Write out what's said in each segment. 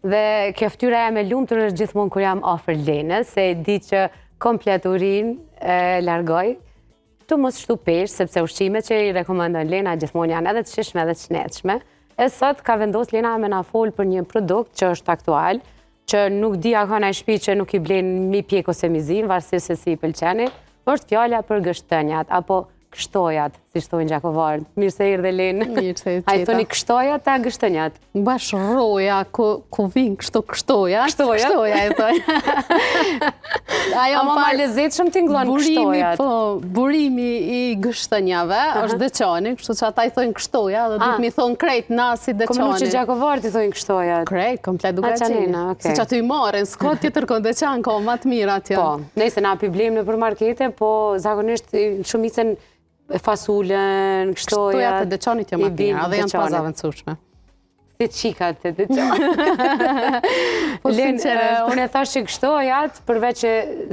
Dhe kjo ftyra e me lumtur është gjithmonë kur jam afër Lenës, se di që komplet urinë e largoj. Tu mos shtu peshë, sepse ushqimet që i rekomandon Lena gjithmonë janë edhe të shishme edhe të shnetshme. E sot ka vendos Lena me na fol për një produkt që është aktual, që nuk di a ka në shtëpi që nuk i blen mi pjek ose mi zim, varësisht se si i pëlqeni, është fjala për gështënjat, apo kështojat, si shtojnë gjakovarët. Mirë se erdhe Lenë. Mirë se qeta. A i thoni kështojat a gështënjat? Bash roja, ku vinë kështu kështojat. Kështoja e thoi. Ama ma lezet shumë t'inglon kështojat. Po, burimi i gështënjave është deqani, kështu që ata i thojnë kështoja, dhe duke mi thonë krejt nasi deqani. Kom nuk që gjakovarët i thojnë kështojat? Krejt, komplet duke qenë. Si që aty i marën, s'ko tjetër kon deqan, ka ma të mirë atje. Po, nejse na piblem në për markete, po zakonisht shumicën fasulën, kështojat... Kështojat e deqanit jo ma të mirë, dhe janë pas avëndësushme. Si qikat të deqanit. Lenë, unë e thash që kështojat, përveç që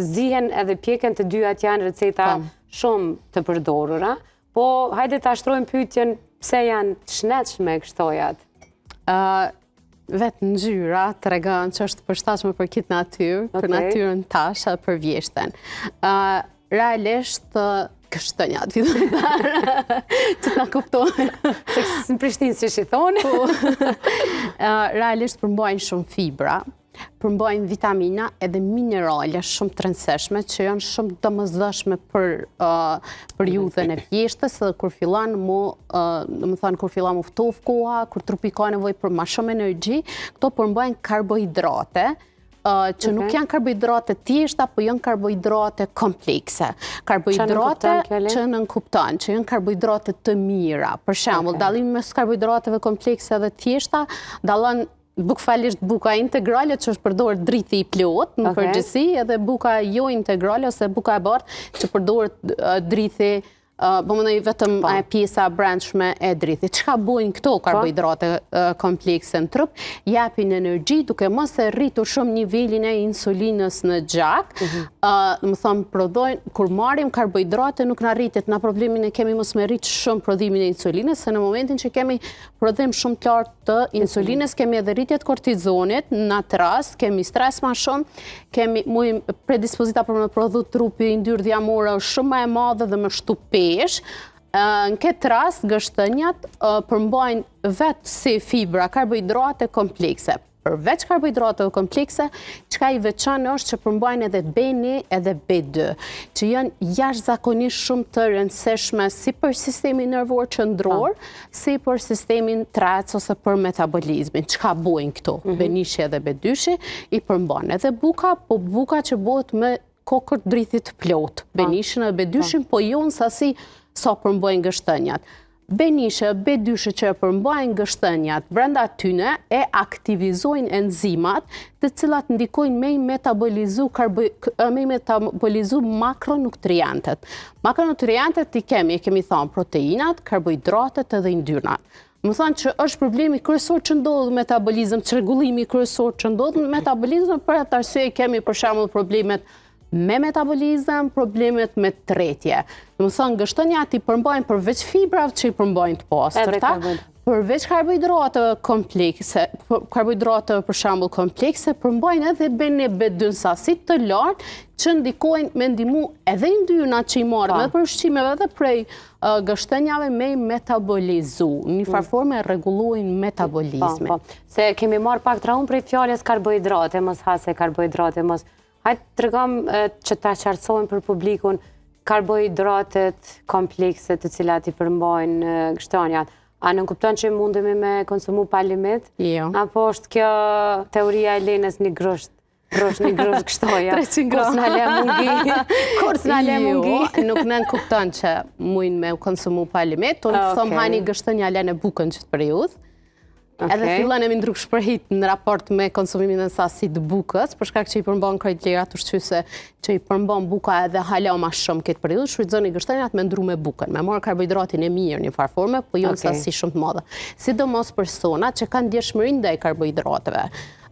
zihen edhe pjeken të dyat janë receta shumë të përdorura, po hajde të ashtrojmë pyetjen pse janë të shnetshme kështojat. Vetë ngjyra të regon që është përshtatshme për kitë natyrë, për natyrën tash, për vjeshtën. Realisht, kështënjat, që t'na kuptojnë. Në Prishtinë si shi thonë. Realisht përmbajnë shumë fibra, përmbajnë vitamina edhe minerale shumë të rëndësishme që janë shumë domosdoshme për periudhën e vjeshtës edhe kur fillan kur fillan mu ftof koha, kur trupi ka nevojë për ma shumë energji, këto përmbajnë karbohidrate, që nuk janë karbohidrate thjeshta, po janë karbohidrate komplekse. Karbohidrate që nënkupton, që janë karbohidrate të mira. Për shembull, dallimi mes karbohidrateve komplekse dhe thjeshta dallon bukfalisht buka integrale që është përdorë driti i plot në përgjithësi, edhe buka jo integrale ose buka e bardhë që përdorë driti po më nëjë vetëm pjesa brendshme e drithit. Çka bojnë këto karbohidrate komplekse në trup? Japin energji duke mos e rritur shumë nivelin e insulinës në gjak. Më thonë, prodhojnë, kur marim karbohidrate nuk në rritit, na problemin e kemi mos me rritë shumë prodhimin e insulinës, se në momentin që kemi prodhim shumë të lartë të insulinës, kemi edhe rritjet kortizonit, në atë rast, kemi stres ma shumë, kemi predispozita për me prodhu trupi, ndyrë dhjamore shumë ma e madhe dhe më shtupi. Në këtë rast, gështënjat përmbajnë vetë si fibra, karbohidrate komplekse. Përveç karbohidrateve komplekse, çka i veçan është që përmbajnë edhe B1 edhe B2, që janë jashtëzakonisht shumë të rëndësishme si për sistemin nervor qendror, si për sistemin trec ose për metabolizmin. Çka bojnë këto? B1 edhe B2 i përmbajnë edhe buka, po buka që bëhet me kokër drithit plot. B1 dhe B2, po jo në sasi sa përmbajnë gështënjat. B1, B2 që përmbajnë gështënjat, brenda tyne e aktivizojnë enzimat të cilat ndikojnë me i metabolizu makronutrientet. Makronutrientet i kemi thonë proteinat, karbohidratet edhe yndyrnat. Më thonë që është problemi kryesor që ndodhë metabolizëm, çrregullimi kryesor që ndodhë metabolizëm, për atë arsye kemi për shembull problemet me metabolizëm, problemet me tretje. Më thonë, gështënjat i përmbajnë përveç fibrave që i përmbajnë të pastërta, përveç karbohidrateve komplekse, karbohidrateve për shembull komplekse, përmbajnë edhe B2 sasi të lartë që ndikojnë me ndihmu edhe yndyrnat që i marrin edhe për ushqimeve edhe prej gështënjave me i metabolizu. Një farforme rregullojnë metabolizmin. Se kemi marrë pak trahun prej fjalës karbohidrate, mos hase karbohidrate, mos hajtë të regam që ta qartësojmë për publikun karbohidratet komplekse të cilat i përmbajnë gështënjat. A nënkupton që mundemi me konsumu pa limit? Jo. Apo është kjo teoria e Lenës një grosht gështoja? 300 gram. Kurs në le mungi? Jo, nuk nënkupton që mujnë me konsumu pa limit. Unë thëmë hajni gështënja lene bukën që të periudhë. Edhe fillon e mi ndruk shpërhit në raport me konsumimin e sasi të bukës, për shkak që i përmban krejt lirat ushqyese që i përmban buka edhe hala ma shumë këtë periudhë, shfrytëzoni gështënjat me ndru me bukën, me marrë karbohidratin e mirë një farforme, po jo në sasi shumë të madhe. Sidomos personat që kanë ndjeshmërinë ndaj karbohidrateve.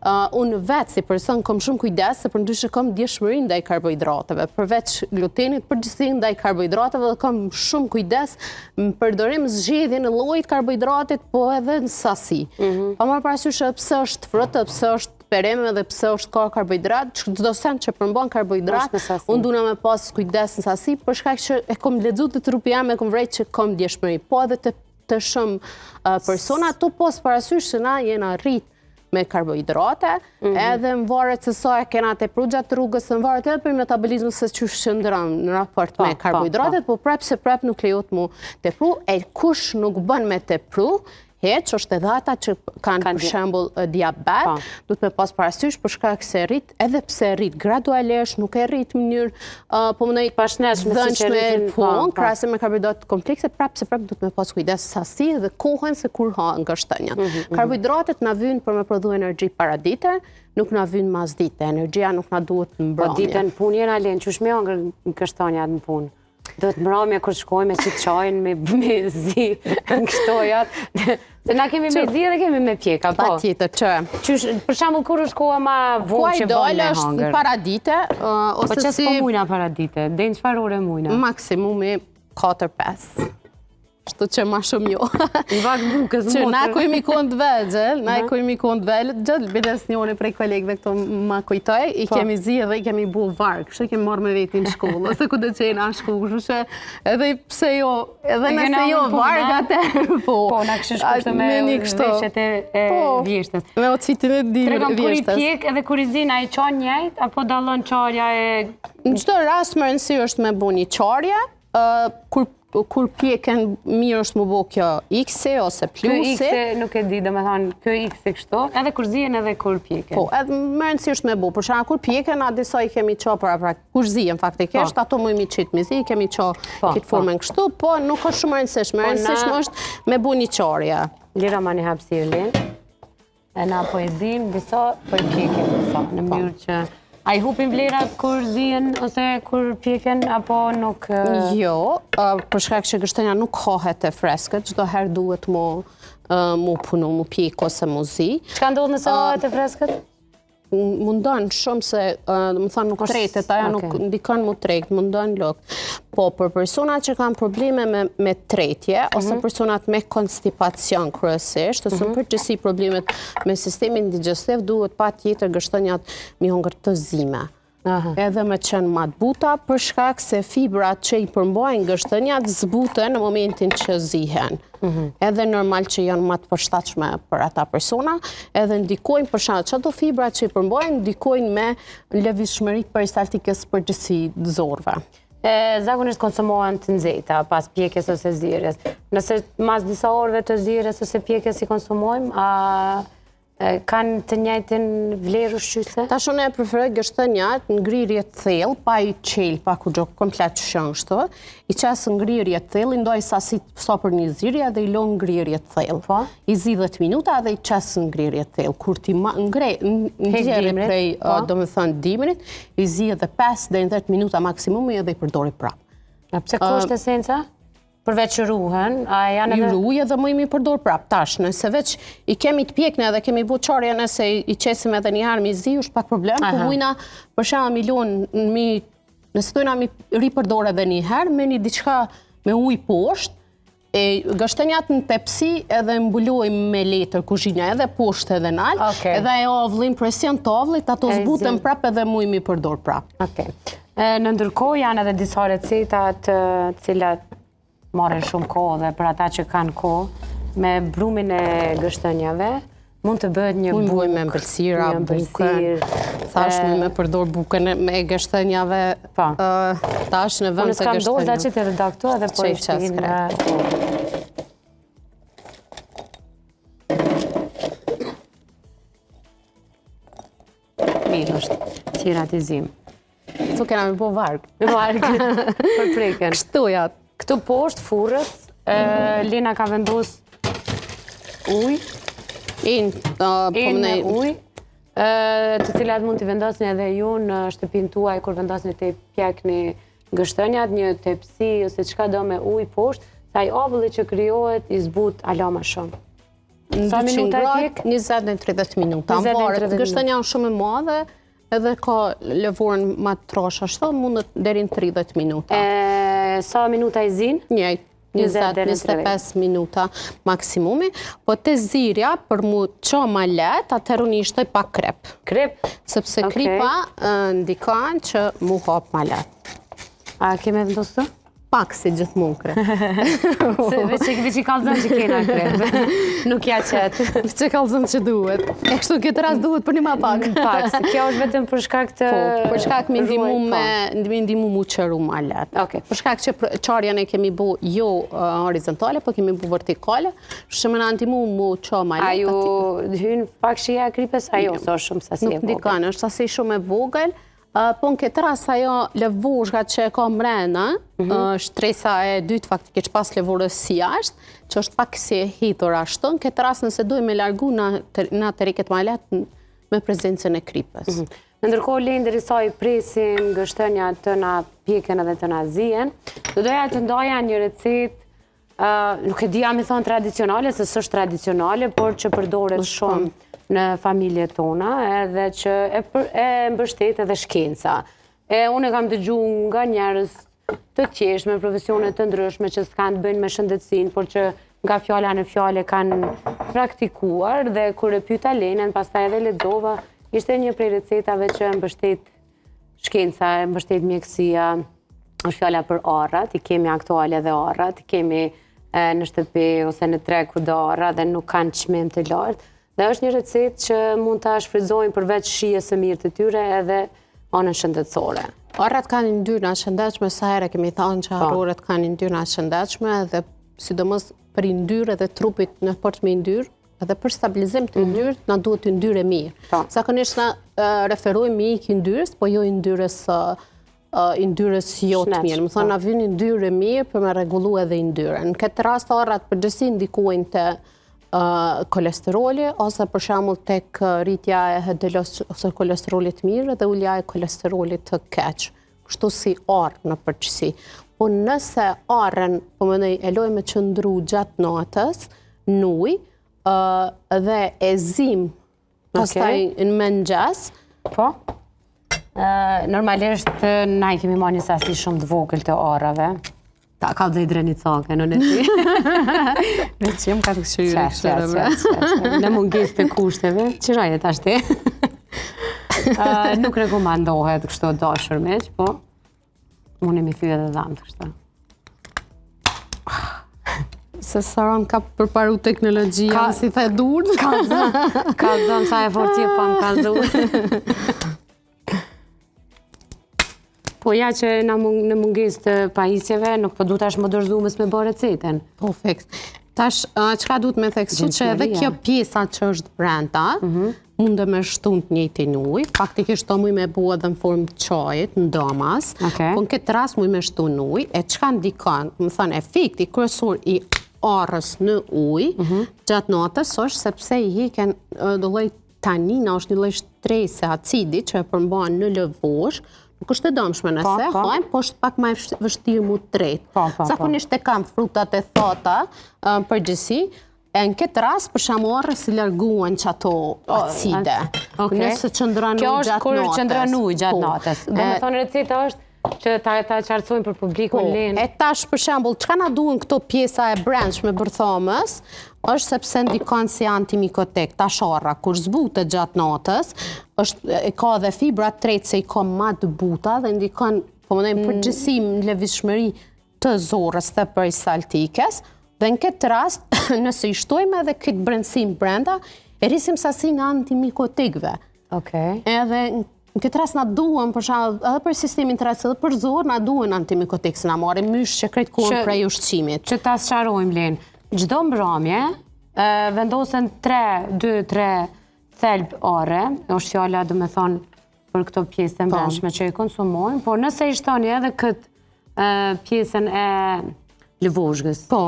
unë vetë si person kom shumë kujdes se përndryshe kom djeshmëri ndaj karbohidrateve, përveç glutenit përgjithësi ndaj karbohidrateve dhe kom shumë kujdes në përdorim zgjedhjen e llojit karbohidratit, po edhe në sasi. Pa marrë parasysh pse është frëtë, pse është pereme dhe pse është ka karbohidrat, çdo send që përmban karbohidrat, unë duna me pas kujdes në sasi, për shkak që e kom lexuar të trupi jam e kom vrejt që kom djeshmëri. Po edhe të shumë persona, to pos parasysh që na jena rrit me karbohidrate, edhe më varet se sa e kena te gjatë rrugës, më varet edhe për metabolizmin se që shëndron në raport me karbohidratet, po prap se prap nuk lejot mu tepru, e kush nuk bën me tepru, heq, është edhe ata që kanë për shembull diabet, duhet me pas parasysh për shkak se rrit, edhe pse rrit gradualisht, nuk e rrit në mënyrë po më dhënshme, krahasim me karbohidratet komplekse, prap se prap duhet me pas kujdes sasi dhe kohën se kur ha nga shtënja. Karbohidratet na vijnë për me prodhu energji paradite, nuk na vijnë mas dite, energjia nuk na duhet në mbrëmje. Po ditën punë jena len, çush me ëngër në kështonjat në punë. Do të mbrëmje kur shkojmë me qitë qajnë, me zi, në kështojat. Se na kemi me zi dhe kemi me pjeka, po. Pa tjetër, që. Për shembull kur është koha ma vonë që bën me është në paradite, po qësë po mujna paradite? Dhe në qëfar ore mujna? Maksimumi 4-5. Shtu që ma shumë jo. Në vakë bukës, që na kujmi kund vegjel, gjëllë bides njone prej kolegëve këto ma kujtoj, i kemi zi edhe i kemi bu vargë, kështë kemi marrë me vetin në shkollë, ose ku dhe qenë a shkollë, kështë që edhe pse jo, edhe nëse jo vargë atër, po. Po, na kështë shkushtë me veshët e vjeshtës. Me ocitin e di vjeshtës. Kur i pjek edhe kur i zina i qanë njejt, apo dalon qarja e... Në qdo rast më rëndësi është me bu një qarja, kur pjeken mirë është më bo kjo X-i ose plusi. Kjo X-i nuk e di, dhe me thonë, kjo X-i kështu, edhe kur zijen edhe kur pjeken. Po, edhe më rëndësi është me bo, për shana kur pjeken, a disa i kemi qa pra kur zijen faktikisht, ato mu imi qitë mizi, i kemi qa kitë formën kështu, po nuk është shumë rëndësishme, rëndësishme është me bu një qarja. Lira ma një hapsirë linë, e na po e zim, disa po e pjeken disa, në mënyrë që... A i hupin vlerat kur zijen ose kur pjeken, apo nuk... Jo, për shkak që gështenja nuk hahet e freskët, çdo herë duhet mu punu, mu pjek ose mu zi. Çka ndodh nëse hahet e freskët? Mundon shumë se, më thonë nuk tretet, aja nuk ndikon mu trekt, mundon lok. Po, për personat që kanë probleme me tretje, ose personat me konstipacion kryesisht, ose në përgjithësi problemet me sistemin digestiv, duhet pa tjetër gështenjat mi hongër të zime. Edhe me qenë ma të buta, për shkak se fibrat që i përmbajnë gështenjat zbuten në momentin që zihen. Edhe normal që janë ma të përshtatshme për ata persona, edhe ndikojnë për shkak që ato fibrat që i përmbajnë, ndikojnë me lëvizshmëritë peristaltikës përgjithësi të zorëve. Zakonisht konsumohen të nxehta pas pjekjes ose zirjes. Nëse mas disa orëve të zirjes ose pjekjes i konsumojmë, kanë të njëjtin vlerë ushqyese? Tash unë e preferoj gështenjat ngrirje të thellë, pa i qelë, pa ku gjo komplet shënshtë, i qesë ngrirje të thellë, i ndoj sasit sa për një zirje dhe i lo ngrirje të thellë. I zi 10 minuta dhe i qesë ngrirje të thellë. Kur ti ngjerë prej, do me thënë, dimrit, i zi edhe 5 dhe 10 minuta maksimumi edhe i përdori prapë. Pse kështë esenca? Përveç që ruhen, a janë edhe... I ruje dhe më imi përdor prap, tash, nëse veç i kemi të pjekne dhe kemi bu qarja nëse i qesim edhe njëherë mi zi, është pak problem, ku mujna për shama milion, nëse dojna mi ripërdor edhe njëherë, me një diçka me uj poshtë, gështenjat në tepsi edhe mbulojmë me letër kuzhinja edhe poshtë edhe nalë, edhe e ovlim presion të ovlit, ato zbuten prap edhe mu imi përdor prap. Në ndërkohë janë edhe disa recetat cilat marrin shumë kohë dhe për ata që kanë kohë, me brumin e gështenjave, mund të bëhet një bukë. Mund me mbëlsira, bukën, thash mund me përdor bukën e gështenjave, tash në vend të gështenjave. Unë s'kam dorë da që të redaktu edhe po i shtinë. Mirë është, qirat i zimë. Tu kena me bo vargë. Vargë, për preken. Kështujat. Këtu poshtë furrës, Lena ka vendos ujë, me ujë, të cilat mund t'i vendosni edhe ju në shtëpinë tuaj kur vendosni të pjekni gështenjat, një tepsi ose çka do me ujë poshtë, sa i ovulli që krijohet i zbut ala ma shumë. Sa 200 minuta e gradë, pjek? 20 dhe 30 minuta. 20 dhe Ambarë, 30 gështën janë shumë e madhe, edhe ka lëvorën ma të trosh ashtu, mundet deri në 30 minuta. Sa minuta i zinë? Njëjtë. 20-25 minuta maksimumi, po të zirja për mu qa ma let, atër unë ishtoj pa krep. Krep? Sepse kripa ndikan që mu hap ma let. A keme vendosë të? Pak si gjithmonë krep. Veç i kalzën që kena krep. Nuk ja qetë. Që kalzën që duhet. E kështu këtë ras duhet për një ma pak. Pak, se kjo është vetëm për shkak të... Po, për shkak me ndimu mu qëru ma let. Për shkak që qarjen e kemi bu jo horizontale, po kemi bu vertikale, shumë në ndimu mu qa ma let. A ju hynë pak shia kripes, a jo, so shumë sasi e vogël? Nuk ndikan, është sasi shumë e vogël. Po në këtë ras ajo lëvushka që e ka mrena, shtresa e dytë faktikisht pas lëvurës si ashtë, që është pak si e hitur ashtu, në këtë ras nëse duhe me largu na të riket ma letë me prezencën e kripës. Në ndërkohë lejnë dërisa i presim gështënja të na pjeken edhe të na zien, do doja të ndoja një recet, nuk e dija me thonë tradicionale, se së është tradicionale, por që përdoret shumë në familje tona, edhe që e mbështet edhe shkenca. Unë e kam dëgju nga njerëz të qesh, me profesionet të ndryshme, që s'kanë të bëjnë me shëndetësin, por që nga fjala në fjale kanë praktikuar, dhe kur e pyeta Lenën, pastaj edhe lexova, ishte një prej recetave që mbështet shkenca, mbështet mjekësia, është fjala për arrat, i kemi aktuale dhe arrat, i kemi në shtëpi ose në treg kudo arra dhe nuk kanë çmim të lartë. Dhe është një recet që mund të shfrytëzojnë përveç shijes së mirë të tyre edhe anën shëndetësore. Arrat kanë yndyrna shëndetshme, sa herë kemi thënë që arroret kanë yndyrna shëndetshme, dhe sidomos për yndyrë edhe trupit në për të me yndyrë, edhe për stabilizim të yndyrë, na duhet yndyrë e mirë. Zakonisht na referojmë i yndyrës, po jo yndyrës jo të mirë. Më thonë, na vjen yndyrë e mirë për me rregullu edhe yndyrën. Në këtë rast arrat përgjithësi ndikojnë të kolesteroli, ose për shembull tek rritja e HDL ose kolesterolit mirë dhe ulja e kolesterolit të keq. Kështu si arë në përgjithësi. Po nëse arën, po mendoj, e lojmë me qëndru gjatë natës, në ujë dhe e zim pastaj në mëngjes. Po? Normalisht na i kemi marrë një sasi shumë të vogël të arrave. Ta ka dhe i dreni cake, në në ty. Veç jem ka të këshyri. Në munges të kushteve, qëra jetë ashte. Nuk rekomandohet kështu dashur meq, po unë e mi thyë edhe dhamë të kështu. Se Saron ka përparu teknologjia, si the dur. Ka dhëmë sa e forti pa më ka dhëmë. Po ja që në munges të pajisjeve, nuk po du tash më dërzu mës me bërë receten. Po, feks. Tash, qka du të me theksu që edhe kjo pjesa që është brenda, mundë me shtun të njëjtin ujë, faktikisht të muj me bua dhe në formë të qajit, në damas, po në këtë ras muj me shtun ujë, e qka ndikon, më thënë, efekti kryesor i arës në ujë, gjatë natës është sepse i hiken do lloj tanina, është një lloj shtrese acidi që e përmban në lëvush, nuk është e dëmshme nëse hajmë, po është pak më e vështirë mu të tretë. Zakonisht e kam frutat e thata përgjithësi, e në këtë rast për shembull arrës i larguan që ato acide. Nëse qëndron ujë gjatë natës. Kjo është kur qëndron ujë gjatë natës. Do me thonë receta është që ta qartësojmë për publikun Lenë. E tash për shembull, çka na duhen këto pjesa e brendshme bërthamës, është sepse ndikon si antimikotik. Tash arra kur zbutet gjatë natës, e ka dhe fibra të tretë se i ka ma të buta dhe ndikon, po më nëjmë përgjithësi në lëvizshmëri të zorës dhe peristaltikës, dhe në këtë rast, nëse i shtojmë edhe këtë brendësim brenda, e rrisim sasinë antimikotikëve. Edhe në këtë rast na duhen, për shembull, edhe për sistemin të racit, edhe për zorë, na duhen antimikotikë, se na marrin mysh që krejt kohën prej ushqimit. Që ta sqarojmë Lenë, çdo mbrëmje vendosen 2-3 thelb are, është fjala do me thonë për këto pjesë të mbrëmshme që i konsumojmë, por nëse i shtoni edhe këtë pjesën e lëvushkës. Po,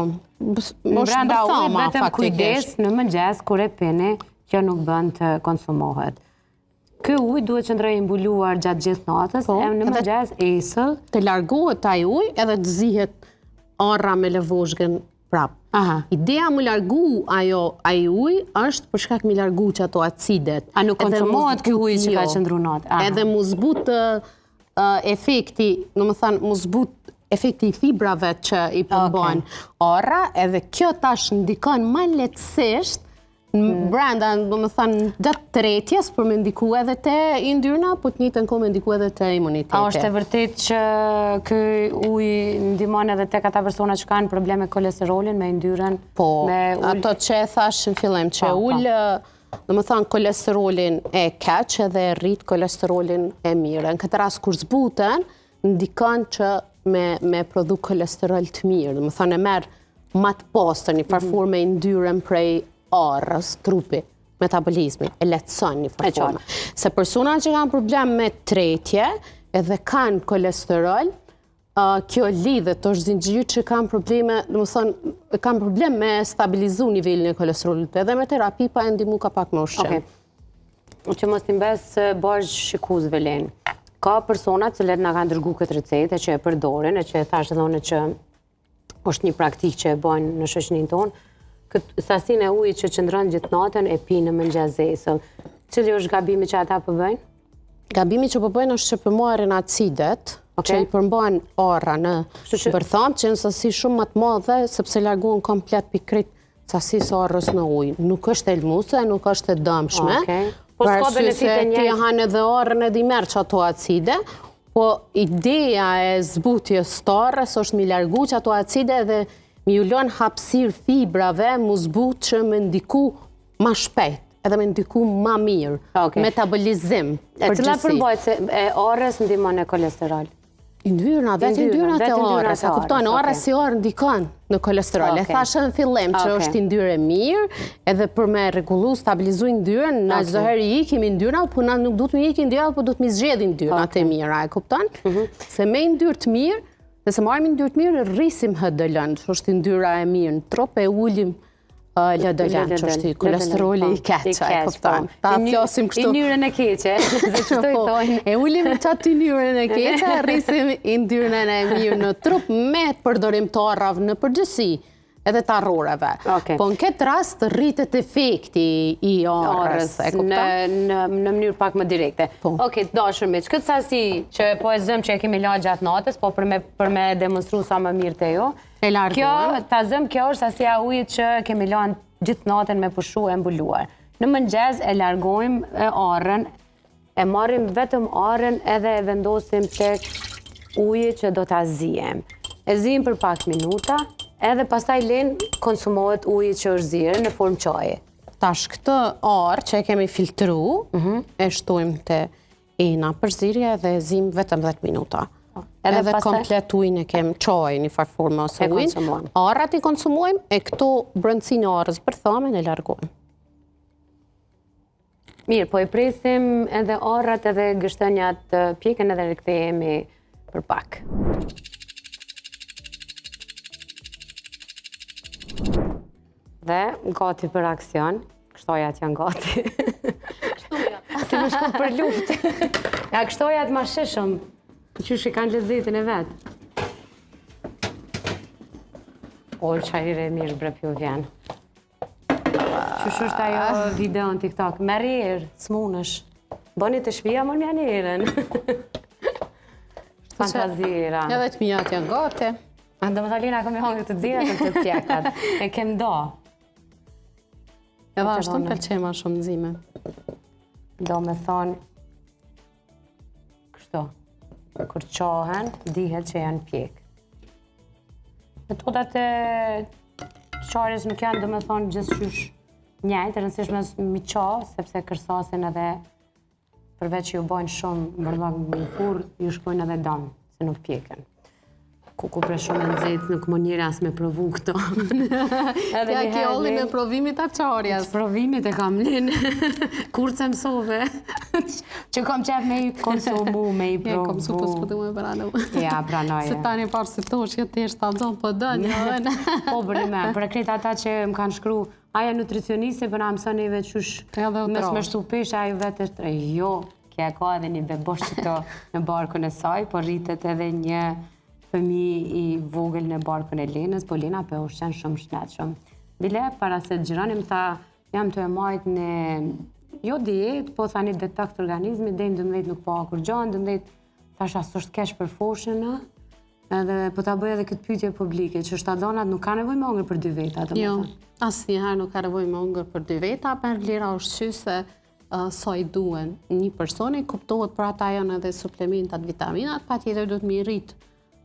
brenda ujit vetëm kujdes në mëngjes kur e pini, kjo nuk bën të konsumohet. Ky ujë duhet qëndroj i mbuluar gjatë gjithë natës, e në mëngjes esëll. Të largohet ai ujë edhe të zihet arra me lëvushkën prapë. Ideja më largu ai ujë është për shkak më largu që ato acidet. A nuk konsumohet ky ujë që ka qëndru natë? Edhe mu zbut efekti, në më thanë, mu zbut efekti i fibrave që i përmbajnë orra, edhe kjo tash ndikon më lehtësisht brenda, do më thënë, gjatë tretjes, për me ndiku edhe te yndyrna, po të njëjtën kohë me ndiku edhe te imuniteti. A është e vërtet që ky ujë ndihmon edhe tek ata persona që kanë probleme kolesterolin me yndyrën? Po, ato që e thash në fillim, që ullë, do më thënë, kolesterolin e keq edhe e rrit kolesterolin e mirë. Në këtë rast kur zbuten, ndikon që me prodhu kolesterol të mirë, do më thënë, e merë matë postër, një farfur me yndyrën prej orës, trupi, metabolizmi, e lehtëson një farforma. Se persona që kanë problem me tretje edhe kanë kolesterol, kjo lidhet të është zinxhir që kanë probleme, do të thonë, kanë problem me stabilizu nivelin e kolesterolit, edhe me terapi pa e ndihmu ka pak më ushqim. Që mos t'imbes bashkë shikuzve len. Ka persona që na kanë dërgu këtë recete që e përdorin, e që e thash edhe unë që është një praktikë që e bojnë në shoqërinë tonë, sasin e ujit që qëndron gjithë natën e pi në mëngjesesë. Cili është gabimi që ata përbëjnë? Gabimi që përbëjnë është që përmarrin acidet, që i përmbajnë orra në bërtham, që në sasi shumë më të madhe, sepse largohen komplet pikrit sasisë orrës në ujë. Nuk është elmuse, nuk është e dëmshme, për arsye se ti hanë edhe orrën edhe i merr ato acide, po ideja e zbutjes të orrës është mi largu që ato acide dhe mi ullon hapësir fibrave, mu zbut që me ndiku ma shpejt, edhe me ndiku ma mirë, metabolizim. Cila përmbajt se orës ndihmon e kolesterol? Yndyrna, vetë yndyrnat e orës, a kuptojnë, orës si orë ndikon në kolesterol. E thashë në fillim që është yndyrë mirë, edhe për me regullu, stabilizu yndyrën, na çdo herë i ikim yndyrna, po na nuk du të mi ikim yndyrna, po du të mi zgjedh yndyrnat e mira, e kuptojnë? Se me yndyrë të mirë, nëse marim yndyrë të mirë, rrisim HDL-n, që është yndyrra e mirë, në trop e ullim LDL-n, që është kolesteroli i keq, e kuptojnë. Ta flasim kështu. Yndyrën e keqe, se që të i thojnë. E ullim qatë yndyrën e keqe, rrisim yndyrën e mirë në trup me përdorim të orrave në përgjithësi, edhe të arroreve. Po në këtë rast rritet efekti i orrës, e kupton? Në mënyrë pak më direkte. Oke, dashur miq, këtë sasi që po e zëm që e kemi la gjatë natës, po për me demonstru sa më mirë të jo, kjo është sasia ujit që kemi la gjithë natën me pushu e mbuluar. Në mëngjes e largojmë orrën, e marrim vetëm orrën edhe e vendosim tek ujit që do t'a zijem. E zijim për pak minuta, edhe pastaj len konsumohet ujit që është zirë në formë qaje. Tash këtë orë që e kemi filtru, e shtojmë të ena për zirje dhe e zim vetëm 10 minuta. Edhe komplet ujnë e kemë qaj një farformë ose ujnë. Orrat i konsumojmë e këto brëndësin e orës bërthamen e largojmë. Mirë, po i presim edhe orrat edhe gështënjat pjekën edhe rikthehemi për pak. Dhe gati për aksion, kështojat janë gati. Si më shku për luft. Ja, kështojat ma shishëm, qysh i kanë lezetin e vetë. Ol, qajrire mirë brepju vjen. Qysh është ajo video në TikTok? Merë erë, s'munësh. Bëni të shpia, më mja njerën. Fantazira. Edhe të mijat janë gati. Ando më thalina, kom i hongë të dzira të të pjekat. E kem do. Edhe ashtu më pëlqej ma shumë nxime. Do me thonë, kështu, kur qohen, dihet që janë pjek. Metodat e qarjes nuk janë, do me thonë, gjithçysh njëjtë, rëndësishme mi qa, sepse kërsasin edhe, përveç që ju bojnë shumë mërdhak më furr, ju shkojnë edhe damë, se nuk pjeken. Ku pre shumë e nëzit, nuk më njëri as me provu këto. Ja ki olli në provimit a qarjas. Provimit e kam linë. Kur të mësove. Që kom qef me i konsumu, me i provu. Ja, kom su pësputu me branu. Ja, branoje. Se tani parë si tosh, jo të eshtë të zonë për dënë. Po, bërime, për e kretë ata që më kanë shkru, aja nutricioniste për na mësën e vetë qush mes me shtu pesh, ajo vetë është, jo, kja ka edhe një bebosh që to në barkën e saj, por rritet edhe një fëmijë i vogël në barkën e Lenës, po Lena po ushqen shumë shëndetshëm. Bile para se të gjirani më tha, jam të e majt në jo dietë, po tha një detoks organizmi, deri në 12 nuk po kur gjan, 12 thash as është kesh për foshën, edhe po ta bëj edhe këtë pyetje publike, që shtazanat nuk ka nevojë me hongër për 2 veta, Jo, asnjëherë nuk ka nevojë me hongër për 2 veta, për vlera ushqyese sa i duhen një personi, kuptohet për ata janë edhe suplementat, vitaminat, patjetër duhet me rrit.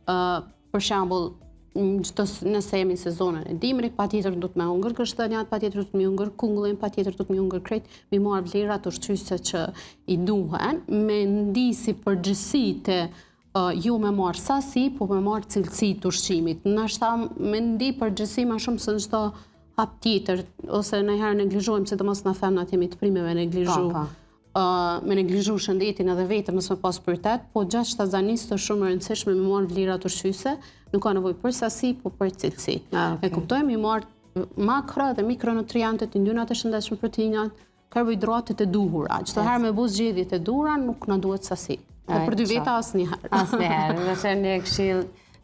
Për shembull, nëse jemi në sezonën e dimrit, patjetër duhet me hongër gështenjat, patjetër duhet me hongër kungullin, patjetër duhet me hongër krejt, me marr vlerat ushqyese që i duhen, me ndisi përgjithësi të jo me marr sasi, po me marr cilësi të ushqimit. Nashta me ndi përgjithësi më shumë se në çdo hap tjetër, ose ndonjëherë neglizhojmë, sidomos na femnat jemi të primeve me neglizhu shëndetin edhe vetëm mos me pas prioritet, po gjatë shtazanisë është shumë e rëndësishme me marr vlerat ushqyese, nuk ka nevojë për sasi, po për cilësi. E kuptojmë, mi marr makro dhe mikronutrientët, yndynat e shëndetshme, proteinat, karbohidratet e duhura. Çdo herë me bu zgjedhjet e duhura nuk na duhet sasi. Po për 2 veta asnjëherë. Asnjëherë, është një këshill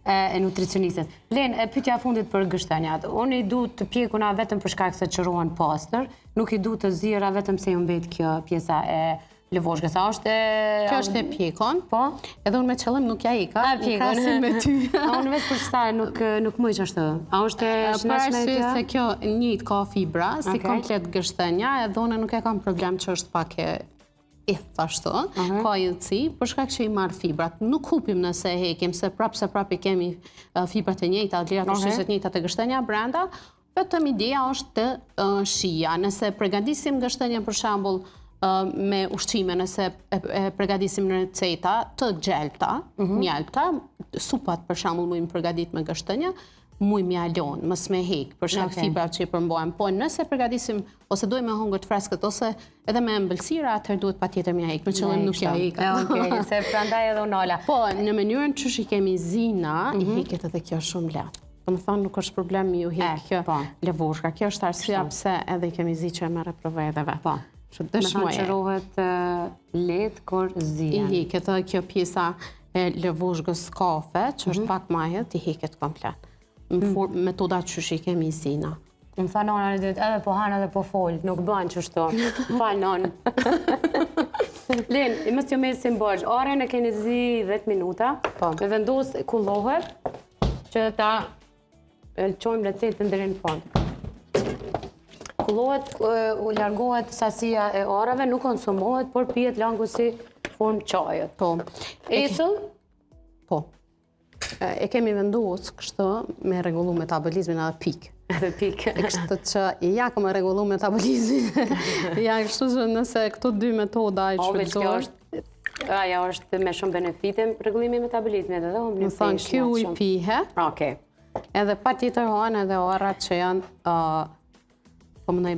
e nutricionistës. Len, pyetja e fundit për gështenjat. Unë i du të pjekuna vetëm për shkak se qërohen pastër, nuk i du të zira vetëm se ju mbet kjo pjesa e lëvoshkës. Kjo është e pjekon, po? Edhe unë me qëllim nuk ja ika, në krahasim me ty. Unë vetë për shtaj nuk mëj që ashtë. A është e shnetshme kjo? Për se kjo njët ka fibra, si komplet gështenja, edhe unë nuk e kam problem që është pak e thashtu, ka jëtësi, për shkak që i marrë fibrat. Nuk hupim nëse hekim, se prap i kemi fibrat e njëjta, vlerat ushqyese të njëjta të gështenja brenda, vetëm ideja është të shija. Nëse përgatisim gështenja për shembull me ushqime, nëse e përgatisim në receta të gjelta, mjelta, supat për shembull mujmë përgatit me gështenja, mujmë jalon, mos me hek, për shkak fibrat që i përmbajmë. Po nëse përgatisim ose dojmë me hongër të freskët ose edhe me ëmbëlsira, atëherë duhet patjetër me hek, me qëllim nuk ja hek. Okej, se prandaj edhe unola. Po, në mënyrën që i kemi zina, i heket edhe kjo shumë lehtë. Domethënë nuk është problem ju hek kjo lëvoshka. Kjo është arsyeja pse edhe kemi zi që merr provë edhe vet. Po. Dëshmoj. Qërohet lehtë kur zihen. I heket edhe kjo pjesa e lëvoshkës kafe, që është pak më e hedhë, i heket komplet. Metodat që i kemi zina. Më tha nona në ditë, edhe po hanë edhe po folë, nuk bënë që shto. Falë nonë. Len, i mështë jo me si më bërgjë, are në keni zi 10 minuta, me vendosë kullohet, që ta qojmë recetën deri në fund. Kullohet, u largohet sasia e arave, nuk konsumohet, por pijet langu si formë qajët. Po. Esëll? Po. E kemi vendosë kështu me rregullu metabolizmin edhe pikë. Edhe pikë. Kështu që ja ka me rregullu metabolizmin. Ja kështu që nëse këto 2 metoda i shfrytëzohen. Aja është me shumë benefite rregullimi i metabolizmit edhe unë më thonë kjo i pihe. Okej. Edhe patjetër hanë edhe orrat që janë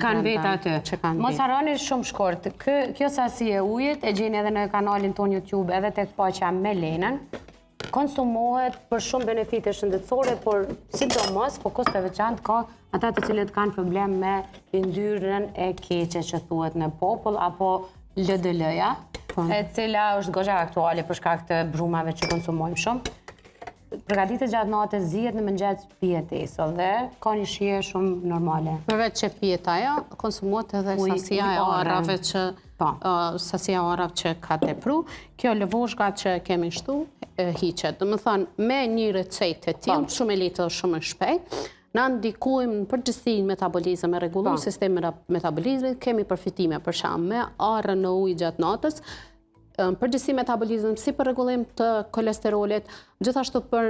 kanë veta aty. Mos harroni shumë shkurt. Kjo sasi e ujit e gjeni edhe në kanalin ton YouTube edhe tek faqja me Lenën. Konsumohet për shumë benefite shëndetësore, por sidomos fokus të veçantë ka ata të cilët kanë problem me yndyrën e keqe që thuhet në popull apo LDL-ja, e cila është goxha aktuale për shkak të brumave që konsumojmë shumë. Përgatitet gjatë natës, zihet në mëngjes, pihet esëll dhe ka një shije shumë normale. Përveç që pihet ajo, konsumohet edhe sasia e arrave që sasia e arrave që ka tepru. Kjo lëvoshka që kemi shtu hiqet. Do të thonë me një recetë të tillë, shumë e lehtë dhe shumë e shpejtë, na ndikojmë në përgjithësi në metabolizëm, e rregullim sistemin e metabolizmit, kemi përfitime për shembull me arrën në ujë gjatë natës. Përgjithësi metabolizëm si për rregullim të kolesterolit, gjithashtu për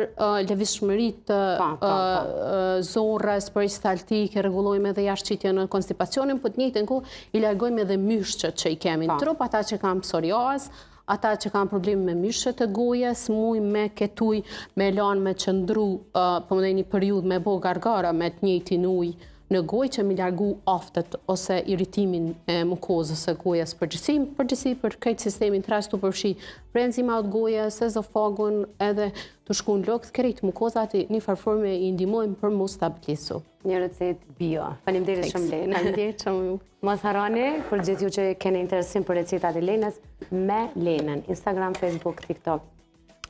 lëvizshmëritë të zorrës, peristaltike, rregullojmë edhe jashtëqitjen në konstipacionin, por të njëjtën kohë i largojmë edhe myshqet që i kemi në trup, ata që kanë psoriaz, ata që kanë probleme me myshqet e gojës, mujnë me ketuj, me lanë me qëndru, po në një periudhë me bo gargara me të njëjtin ujë në gojë që mi largu aftet ose irritimin e mukozës së gojës përgjithësi për këtë sistemin trash të përfshi për enzimat gojës, ezofagun, edhe të shkun lëkët, krejt mukozat një farforme i ndihmojnë për mu stabilizu. Një recetë bio. Faleminderit shumë Lenë. Faleminderit shumë. Mos harroni, për gjithë ju që keni interesim për recetat e Lenës, me Lenën, Instagram, Facebook, TikTok.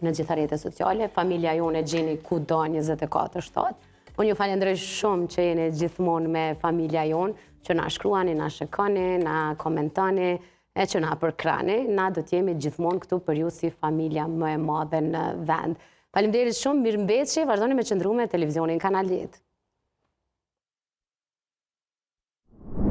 në gjitha rrjetet sociale. Familja jone gjeni kudo 24/7. Unë ju falenderoj shumë që jeni gjithmonë me familja jonë, që na shkruani, na shikoni, na komentoni, e që na përkrani. Na do t'jemi gjithmonë këtu për ju si familja më e madhe në vend. Faleminderit shumë, mirëmbëjtje, vazhdoni me qëndru me televizionin Kanal 10.